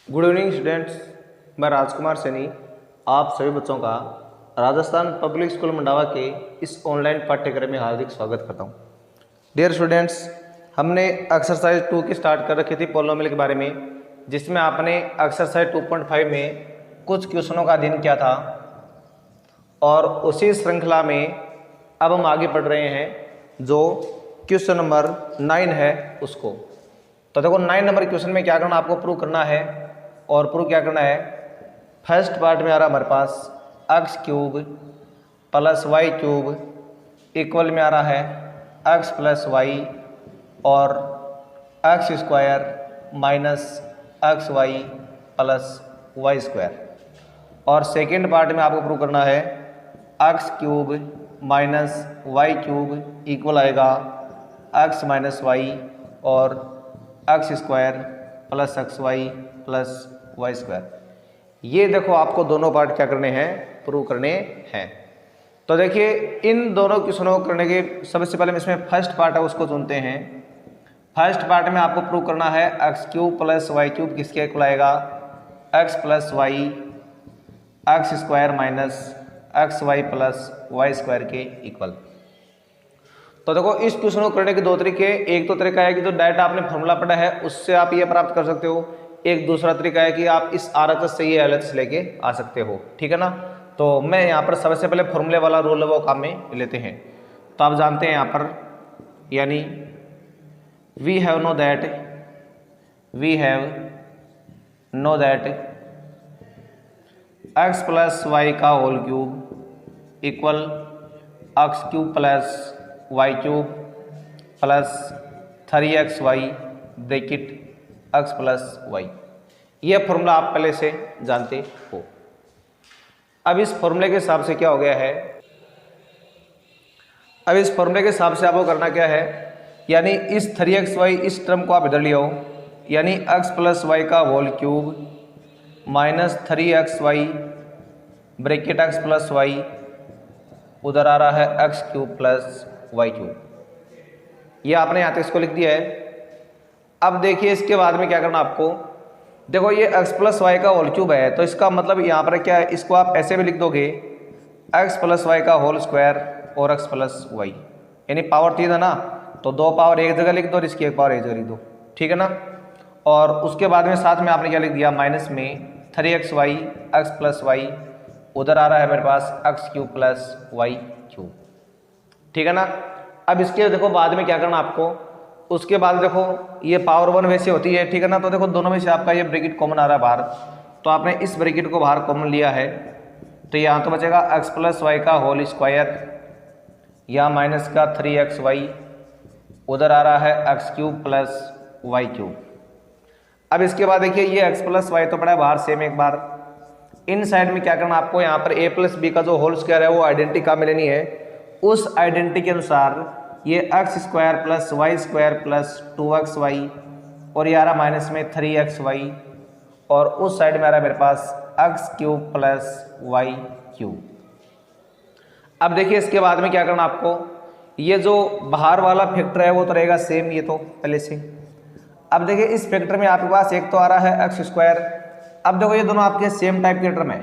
Good evening students. मैं राजकुमार सैनी आप सभी बच्चों का राजस्थान पब्लिक स्कूल मंडावा के इस ऑनलाइन पाठ्यक्रम में हार्दिक स्वागत करता हूं। डियर स्टूडेंट्स, हमने एक्सरसाइज 2 की स्टार्ट कर रखी थी पॉलिनोमियल के बारे में, जिसमें आपने एक्सरसाइज 2.5 में कुछ क्वेश्चनों का अध्ययन किया था और उसी श्रृंखला में अब हम आगे बढ़ रहे हैं जो क्वेश्चन नंबर 9 है उसको। तो देखो 9 नंबर क्वेश्चन में क्या करना, आपको प्रूव करना है। और प्रूव क्या करना है, फर्स्ट पार्ट में आ रहा हमारे पास X cube plus Y cube equal में आ रहा है एक्स प्लस वाई और x square minus x Y plus Y square. और सेकेंड पार्ट में आपको प्रूव करना है x cube minus Y cube equal आएगा एक्स माइनस वाई और x square plus x Y plus Y square. ये देखो आपको दोनों पार्ट क्या करने हैं, प्रूव करने हैं। तो देखिए इन दोनों क्वेश्चनों को करने के सबसे पहले इसमें फर्स्ट पार्ट है उसको चुनते हैं। फर्स्ट पार्ट में आपको प्रूव करना है x cube plus Y cube किसके इक्वल आएगा, x plus y x square minus x Y plus Y square के इक्वल। तो देखो इस क्वेश्चन को करने के दो तरीके, एक तो तरीका है कि जो डायरेक्ट आपने फॉर्मूला पढ़ा है उससे आप ये प्राप्त कर सकते हो, एक दूसरा तरीका है कि आप इस RHS से ये LHS लेके आ सकते हो, ठीक है ना। तो मैं यहाँ पर सबसे पहले फॉर्मूले वाला रूल है वो काम में लेते हैं। तो आप जानते हैं यहाँ पर, यानी we have know that X plus Y का whole cube equal X cube plus Y cube plus 3xy bracket x plus Y. यह फॉर्मूला आप पहले से जानते हो। अब इस फॉर्मूले के हिसाब से क्या हो गया है, अब इस फॉर्मूले के हिसाब से आपको करना क्या है, यानी इस 3xy इस टर्म को आप इधर ले आओ, यानी x प्लस वाई का whole cube minus 3xy bracket x plus y, उधर आ रहा है x cube plus Y cube. ये आपने यहाँ तक इसको लिख दिया है। अब देखिए इसके बाद में क्या करना आपको, देखो ये x प्लस वाई का होल क्यूब है तो इसका मतलब यहाँ पर क्या है, इसको आप ऐसे भी लिख दोगे x प्लस वाई का होल स्क्वायर और x प्लस वाई, यानी पावर 3 है ना, तो 2 पावर एक जगह लिख दो और इसकी 1 पावर एक जगह लिख दो, ठीक है ना। और उसके बाद में साथ में आपने क्या लिख दिया, माइनस में 3xy एक्स प्लस वाई, उधर आ रहा है मेरे पास X cube plus Y cube, ठीक है ना। अब इसके देखो बाद में क्या करना आपको, उसके बाद देखो ये पावर 1 वैसे होती है, ठीक है ना। तो देखो दोनों में से आपका ये ब्रैकेट कॉमन आ रहा है बाहर, तो आपने इस ब्रैकेट को बाहर कॉमन लिया है, तो यहाँ तो बचेगा एक्स प्लस वाई का होल स्क्वायर, यहाँ माइनस का 3xy, उधर आ रहा है x cube plus Y cube. अब इसके बाद देखिए ये एक्स प्लस वाई तो पड़ा है बाहर सेम, एक बार इन साइड में क्या करना आपको, यहाँ पर ए प्लस बी का जो होल स्क्वायर है वो आइडेंटिटी काम में लेनी है। उस आइडेंटिटी के अनुसार ये x square plus Y square plus 2xy और ये आ रहा माइनस में 3xy और उस साइड में आ रहा है मेरे पास X cube plus Y cube. अब देखिए इसके बाद में क्या करना आपको, ये जो बाहर वाला फैक्टर है वो तो रहेगा सेम, ये तो पहले से। अब देखिए इस फैक्टर में आपके पास एक तो आ रहा है एक्स स्क्वायर, अब देखो ये दोनों आपके सेम टाइप के टर्म है,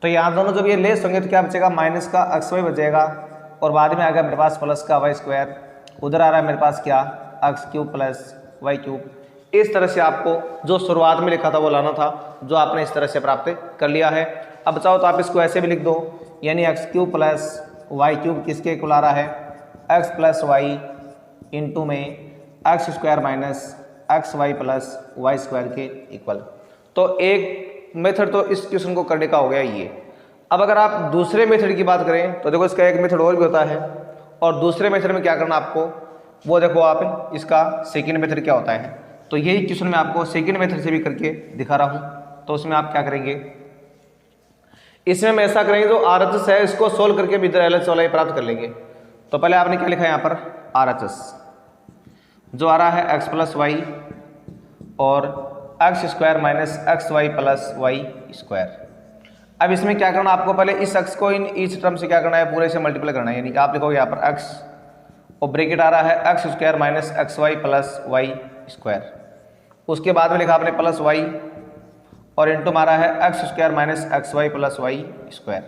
तो यहाँ दोनों जब ये लेस होंगे तो क्या बचेगा, माइनस का xy बचेगा और बाद में आ गया मेरे पास प्लस का वाई स्क्वायर, उधर आ रहा है मेरे पास क्या x cube plus Y cube. इस तरह से आपको जो शुरुआत में लिखा था वो लाना था, जो आपने इस तरह से प्राप्त कर लिया है। अब चाहो तो आप इसको ऐसे भी लिख दो, यानी x cube plus Y cube किसके इक्वल आ रहा है, एक्स प्लस वाई इंटू में x square minus x Y plus Y square के इक्वल। तो एक मेथड तो इस क्वेश्चन को करने का हो गया ये। अब अगर आप दूसरे मेथड की बात करें तो देखो इसका एक मेथड और भी होता है, और दूसरे मेथड में क्या करना आपको वो देखो आप इसका सेकंड मेथड क्या होता है। तो यही क्वेश्चन मैं आपको सेकंड मेथड से भी करके दिखा रहा हूँ। तो उसमें आप क्या करेंगे, इसमें हम ऐसा करेंगे जो RHS है इसको सोल्व करके भी इधर LHS वाला ही प्राप्त कर लेंगे। तो पहले आपने क्या लिखा है यहाँ पर RHS, जो आ रहा है एक्स प्लस वाई और x square minus x Y plus Y square. अब इसमें क्या करना आपको, पहले इस एक्स को इन ईच टर्म से क्या करना है, पूरे से मल्टीप्लाई करना है, यानी आप लिखोगे यहाँ पर एक्स और ब्रैकेट आ रहा है x square minus x Y plus Y square. उसके बाद में लिखा आपने प्लस वाई और इंटू मारा है x square minus x Y plus Y square.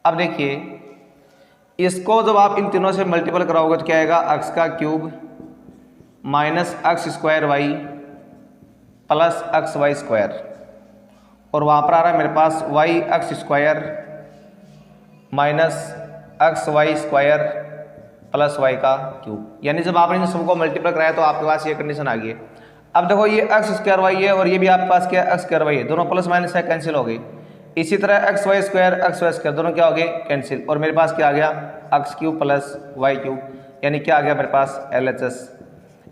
अब देखिए इसको जब आप इन तीनों से मल्टीपल कराओगे तो क्या आएगा, एक्स का cube minus X square Y plus x Y square, और वहाँ पर आ रहा है मेरे पास Y x square minus x Y square plus Y का क्यूब। यानी जब आपने इन सबको मल्टीपल कराया तो आपके पास ये कंडीशन आ गई है। अब देखो ये एक्स स्क्वायर वाई है और ये भी आपके पास क्या एक्स स्क्वायर वाई है, दोनों प्लस माइनस है, कैंसिल हो गई। इसी तरह एक्स वाई स्क्वायर दोनों क्या हो गए, कैंसिल, और मेरे पास क्या आ गया, x cube plus Y cube, यानी क्या आ गया मेरे पास LHS।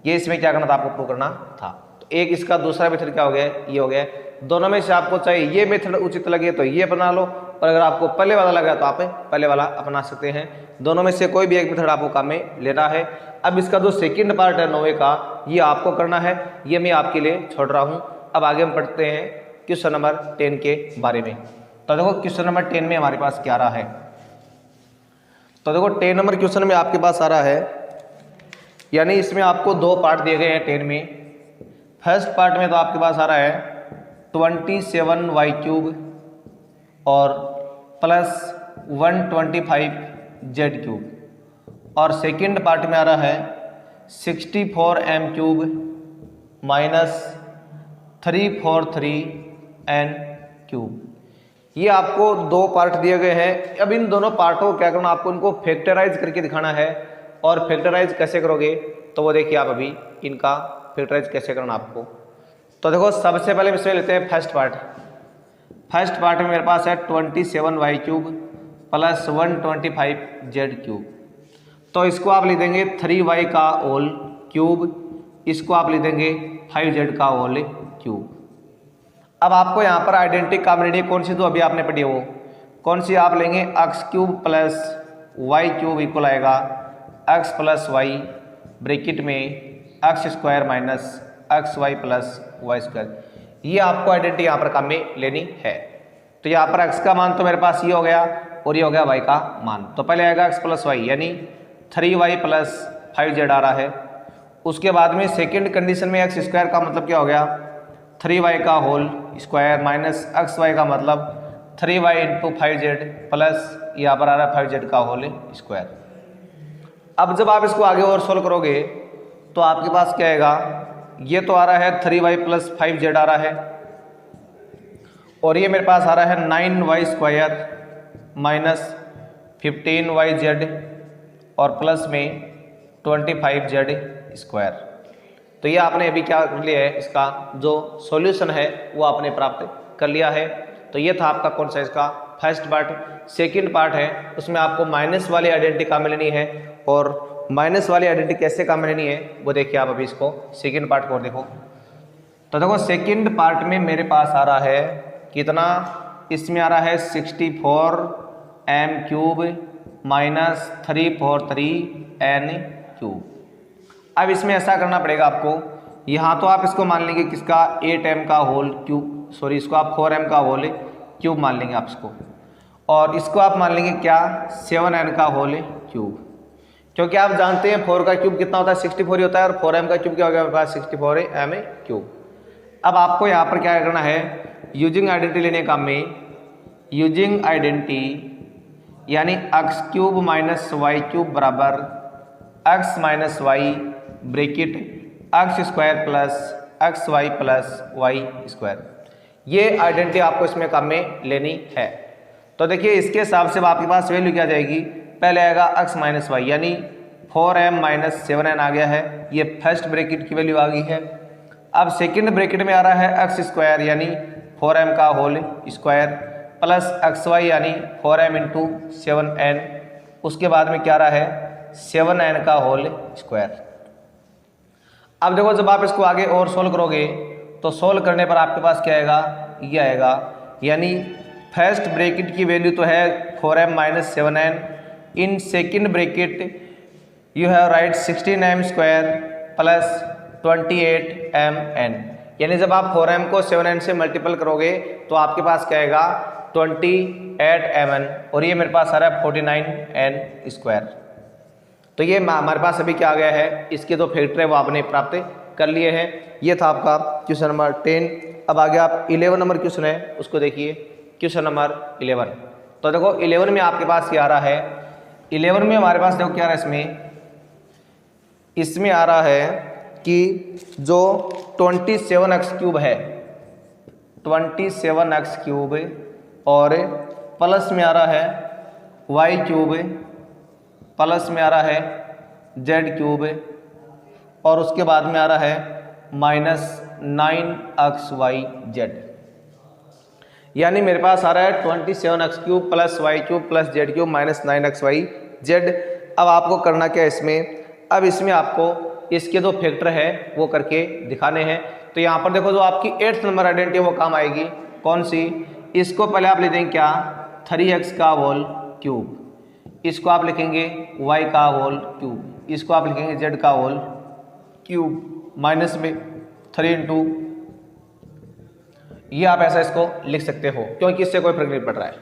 ये इसमें क्या करना था, आपको प्रूव करना था। तो एक इसका दूसरा मेथड क्या हो गया, ये हो गया। दोनों में से आपको चाहिए ये मेथड उचित लगे तो ये अपना लो, और अगर आपको पहले वाला लगा तो आप पहले वाला अपना सकते हैं। दोनों में से कोई भी एक मेथड आपको काम में लेना है। अब इसका जो सेकंड पार्ट है 9वें का, ये आपको करना है, ये मैं आपके लिए छोड़ रहा हूँ। अब आगे हम पढ़ते हैं क्वेश्चन नंबर 10 के बारे में। तो देखो क्वेश्चन नंबर 10 में हमारे पास क्या रहा है, तो देखो 10 नंबर क्वेश्चन में आपके पास आ रहा है, यानी इसमें आपको दो पार्ट दिए गए हैं 10 में। फर्स्ट पार्ट में तो आपके पास आ रहा है 27y क्यूब और प्लस 125z क्यूब, और सेकंड पार्ट में आ रहा है 64m cube minus 343n cube. ये आपको दो पार्ट दिए गए हैं। अब इन दोनों पार्टों को क्या करना, आपको इनको फैक्टराइज करके दिखाना है। और फैक्टराइज कैसे करोगे तो वो देखिए आप अभी इनका फैक्टराइज कैसे करना आपको। तो देखो सबसे पहले इसमें लेते हैं फर्स्ट पार्ट। फर्स्ट पार्ट में मेरे पास है 27y cube plus 125z cube, तो इसको आप लिख देंगे 3y का होल क्यूब, इसको आप लिख देंगे 5z का होल क्यूब। अब आपको यहाँ पर आइडेंटिटी काम लेनी है, कौन सी तो अभी आपने पढ़ी है वो कौन सी, आप लेंगे x cube plus Y cube equal आएगा एक्स प्लस वाई ब्रैकेट में x square minus x Y plus Y square. ये आपको आइडेंटिटी यहाँ पर काम में लेनी है। तो यहाँ पर x का मान तो मेरे पास ये हो गया और ये हो गया y का मान। तो पहले आएगा x प्लस वाई यानी 3y प्लस 5z आ रहा है। उसके बाद में सेकेंड कंडीशन में एक्स स्क्वायर का मतलब क्या हो गया, 3y का होल स्क्वायर माइनस xy का मतलब 3y इंटू 5z प्लस यहाँ पर आ रहा है 5z का होल स्क्वायर। अब जब आप इसको आगे और सोल्व करोगे तो आपके पास क्या आएगा, ये तो आ रहा है 3y प्लस 5z आ रहा है, और ये मेरे पास आ रहा है 9y स्क्वायर माइनस 15yz और प्लस में 25z स्क्वायर। तो ये आपने अभी क्या कर लिया है, इसका जो सॉल्यूशन है वो आपने प्राप्त कर लिया है। तो ये था आपका कौन सा इसका फर्स्ट पार्ट। सेकंड पार्ट है उसमें आपको माइनस वाली आइडेंटिटी काम में लेनी है, और माइनस वाली आइडेंटिटी कैसे काम में लेनी है वो देखिए आप अभी इसको सेकंड पार्ट को देखो। तो देखो सेकंड पार्ट में मेरे पास आ रहा है कितना, इसमें आ रहा है 64m cube minus 343n cube. अब इसमें ऐसा करना पड़ेगा आपको, यहाँ तो आप इसको मान लेंगे किसका 8m का होल क्यूब, सॉरी इसको आप 4m का होल क्यूब मान लेंगे आप इसको, और इसको आप मान लेंगे क्या 7n का होल क्यूब, क्योंकि आप जानते हैं 4 का क्यूब कितना होता है 64 ही होता है, और 4m का क्यूब क्या हो गया मेरे पास 64m क्यूब। अब आपको यहाँ पर क्या करना है, यूजिंग आइडेंटिटी लेने का में यूजिंग आइडेंटिटी यानी x cube minus Y cube बराबर X minus Y bracket X square plus x Y plus Y square. ये आइडेंटिटी आपको इसमें काम में लेनी है। तो देखिए इसके हिसाब से आपके पास वैल्यू क्या जाएगी, पहले आएगा एक्स माइनस वाई यानी 4m माइनस 7n आ गया है, ये फर्स्ट ब्रैकेट की वैल्यू आ गई है। अब सेकंड ब्रैकेट में आ रहा है एक्स स्क्वायर यानी 4m का whole square plus x y यानी 4m इंटू 7n, उसके बाद में क्या रहा है 7n का होल स्क्वायर। अब देखो जब आप इसको आगे और सोल्व करोगे तो सोल्व करने पर आपके पास क्या आएगा, ये आएगा, यानी फर्स्ट ब्रैकेट की वैल्यू तो है 4m minus 7n, in second bracket you have right 16m square plus 28mn, यानी जब आप 4m को 7n से मल्टीपल करोगे तो आपके पास क्या आएगा 28mn, और ये मेरे पास आ रहा है 49n स्क्वायर। तो ये हमारे पास अभी क्या आ गया है, इसके जो फैक्टर है वो आपने प्राप्त कर लिए हैं। ये था आपका क्वेश्चन नंबर 10। अब आगे आप 11 नंबर क्वेश्चन है उसको देखिए, क्वेश्चन नंबर 11। तो देखो 11 में आपके पास ये आ रहा है, 11 में हमारे पास देखो क्या आ रहा है, इसमें आ रहा है कि जो 27x क्यूब है, 27x क्यूब, और प्लस में आ रहा है y क्यूब, प्लस में आ रहा है z क्यूब, और उसके बाद में आ रहा है -9xyz। यानी मेरे पास आ रहा है 27x cube plus y cube plus z cube -9xyz। अब आपको करना क्या है इसमें, अब इसमें आपको इसके जो फैक्टर है वो करके दिखाने हैं। तो यहाँ पर देखो जो आपकी 8th नंबर आइडेंटिटी वो काम आएगी, कौन सी, इसको पहले आप ले देंगे क्या, 3x का होल क्यूब, इसको आप लिखेंगे y का होल क्यूब, इसको आप लिखेंगे z का होल क्यूब, माइनस में 3 इंटू, ये आप ऐसा इसको लिख सकते हो क्योंकि इससे कोई फर्क नहीं पड़ रहा है।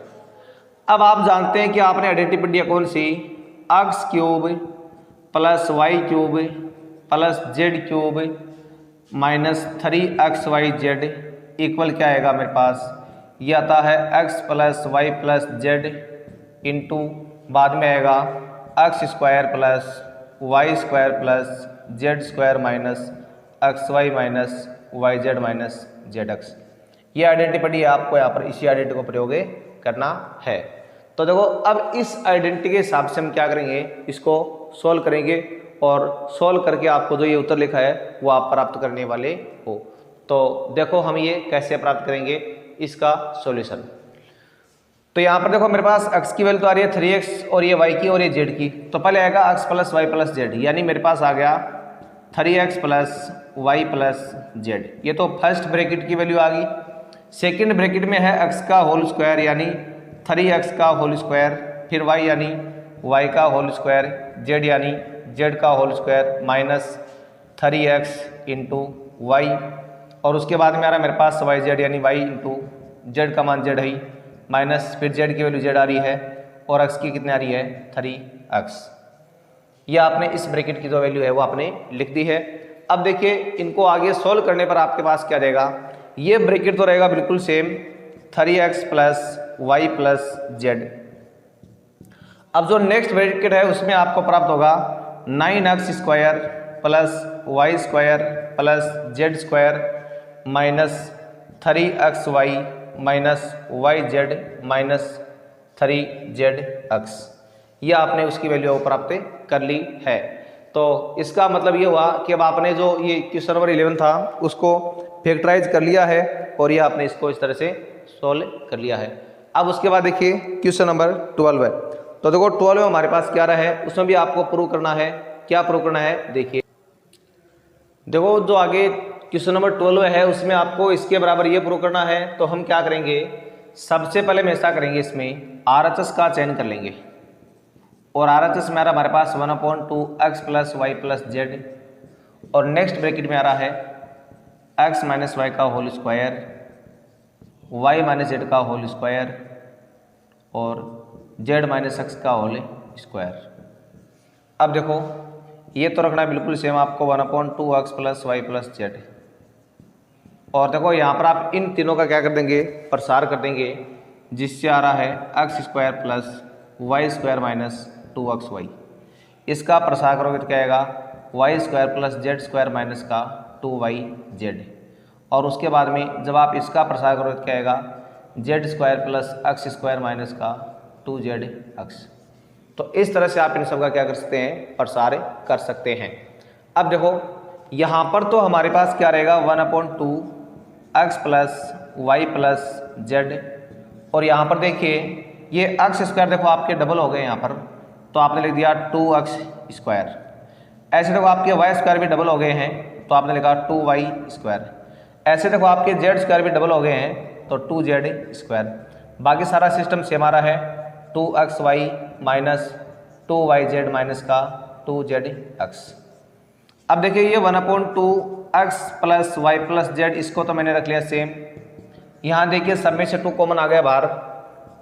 अब आप जानते हैं कि आपने आइडेंटिटी पढ़ी है कौन सी, x cube plus y cube plus z cube -3xyz equal क्या आएगा मेरे पास, ये आता है x plus y plus z into बाद में आएगा x square plus Y square plus z square minus x y minus y z minus z x. ये आइडेंटिटी पढ़ी है आपको, यहाँ पर इसी आइडेंटिटी को प्रयोग करना है। तो देखो अब इस आइडेंटिटी के हिसाब से हम क्या करेंगे, इसको सोल्व करेंगे और सोल्व करके आपको जो ये उत्तर लिखा है वो आप प्राप्त करने वाले हो। तो देखो हम ये कैसे प्राप्त करेंगे इसका सॉल्यूशन। तो यहाँ पर देखो मेरे पास x की वैल्यू तो आ रही है 3x और ये y की और ये z की। तो पहले आएगा x plus y plus z, यानी मेरे पास आ गया 3x plus y plus Z. ये तो फर्स्ट ब्रैकेट की वैल्यू आ गई। सेकंड ब्रैकेट में है x का होल स्क्वायर यानी 3x का होल स्क्वायर, फिर y यानी y का होल स्क्वायर, z यानी z का whole square minus 3x into y, और उसके बाद में आ रहा है मेरे पास वाई जेड यानी y इंटू जेड का मान z है माइनस फिर z की वैल्यू z आ रही है और x की कितनी आ रही है 3x। ये आपने इस ब्रैकेट की जो वैल्यू है वो आपने लिख दी है। अब देखिए इनको आगे सोल्व करने पर आपके पास क्या रहेगा, ये ब्रैकेट तो रहेगा बिल्कुल same 3x plus y plus z. अब जो नेक्स्ट ब्रैकेट है उसमें आपको प्राप्त होगा 9x square plus Y square plus z square minus 3xy minus y z minus 3zx। ये आपने उसकी वैल्यू प्राप्त कर ली है। तो इसका मतलब ये हुआ कि अब आपने जो ये क्वेश्चन नंबर 11 था उसको फैक्टराइज कर लिया है और ये आपने इसको इस तरह से सोल्व कर लिया है। अब उसके बाद देखिए क्वेश्चन नंबर 12 है। तो देखो 12 में हमारे पास क्या रहा है, उसमें भी आपको प्रूव करना है। क्या प्रूव करना है देखिए, देखो जो आगे क्वेश्चन नंबर 12 है उसमें आपको इसके बराबर ये प्रूव करना है। तो हम क्या करेंगे, सबसे पहले हम ऐसा करेंगे, इसमें RHS का चयन कर लेंगे और RHS में आ रहा हमारे पास 1/2 x plus y plus z, और नेक्स्ट ब्रैकेट में आ रहा है x माइनस वाई का whole square, y minus z का होल स्क्वायर और z माइनस एक्स का होल स्क्वायर। अब देखो ये तो रखना है बिल्कुल सेम आपको 1/2 x plus y plus z, और देखो यहाँ पर आप इन तीनों का क्या कर देंगे, प्रसार कर देंगे, जिससे आ रहा है x square plus Y square minus 2xy। इसका प्रसार करोगे तो क्या आएगा, y square plus z square minus का 2yz, और उसके बाद में जब आप इसका प्रसार करोगे तो क्या आएगा, Z square plus x square minus का 2zx। तो इस तरह से आप इन सब का क्या कर सकते हैं, प्रसार कर सकते हैं। अब देखो यहाँ पर तो हमारे पास क्या रहेगा 1/2 x plus y plus z, और यहाँ पर देखिए ये एक्स स्क्वायर देखो आपके डबल हो गए यहाँ पर, तो आपने लिख दिया 2x स्क्वायर। ऐसे देखो आपके वाई स्क्वायर भी डबल हो गए हैं तो आपने लिखा 2y स्क्वायर। ऐसे देखो आपके जेड स्क्वायर भी डबल हो गए हैं तो 2z स्क्वायर। बाकी सारा सिस्टम सेम आ रहा है 2xy माइनस 2yz माइनस का 2zx। अब देखिए ये 1/2 x plus y plus z, इसको तो मैंने रख लिया सेम। यहाँ देखिए सब में से 2 कॉमन आ गया बाहर।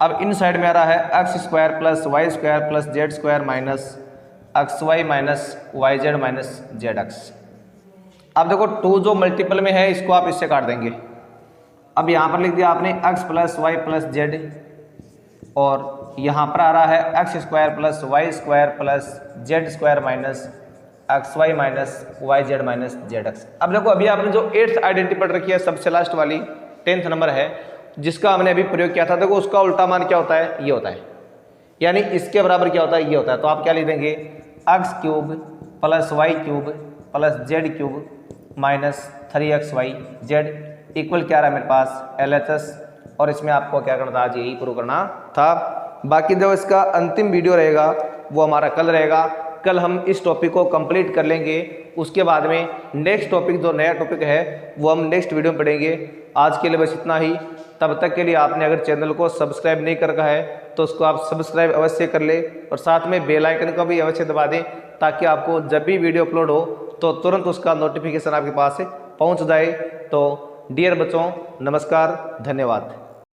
अब इन साइड में आ रहा है x square plus Y square plus z square minus x y minus y z minus z x. अब देखो 2 जो मल्टीपल में है इसको आप इससे काट देंगे, अब यहाँ पर लिख दिया आपने x plus y plus z, और यहाँ पर आ रहा है x square plus Y square plus z square minus x y minus y z minus z x. अब देखो अभी आपने जो 8th आइडेंटिटी पढ़ रखी है सबसे लास्ट वाली 10th नंबर है जिसका हमने अभी प्रयोग किया था, देखो उसका उल्टा मान क्या होता है, ये होता है, यानी इसके बराबर क्या होता है, ये होता है। तो आप क्या लिख देंगे x cube plus Y cube plus z cube minus 3xy z equal क्या रहा है मेरे पास LHS, और इसमें आपको क्या करना था, आज यही प्रूव करना था। बाकी जो इसका अंतिम वीडियो रहेगा वो हमारा कल रहेगा, कल हम इस टॉपिक को कंप्लीट कर लेंगे। उसके बाद में नेक्स्ट टॉपिक जो नया टॉपिक है वो हम नेक्स्ट वीडियो में पढ़ेंगे। आज के लिए बस इतना ही। तब तक के लिए आपने अगर चैनल को सब्सक्राइब नहीं कर रखा है तो उसको आप सब्सक्राइब अवश्य कर ले, और साथ में बेल आइकन को भी अवश्य दबा दें ताकि आपको जब भी वीडियो अपलोड हो तो तुरंत उसका नोटिफिकेशन आपके पास पहुंच जाए। तो डियर बच्चों, नमस्कार, धन्यवाद।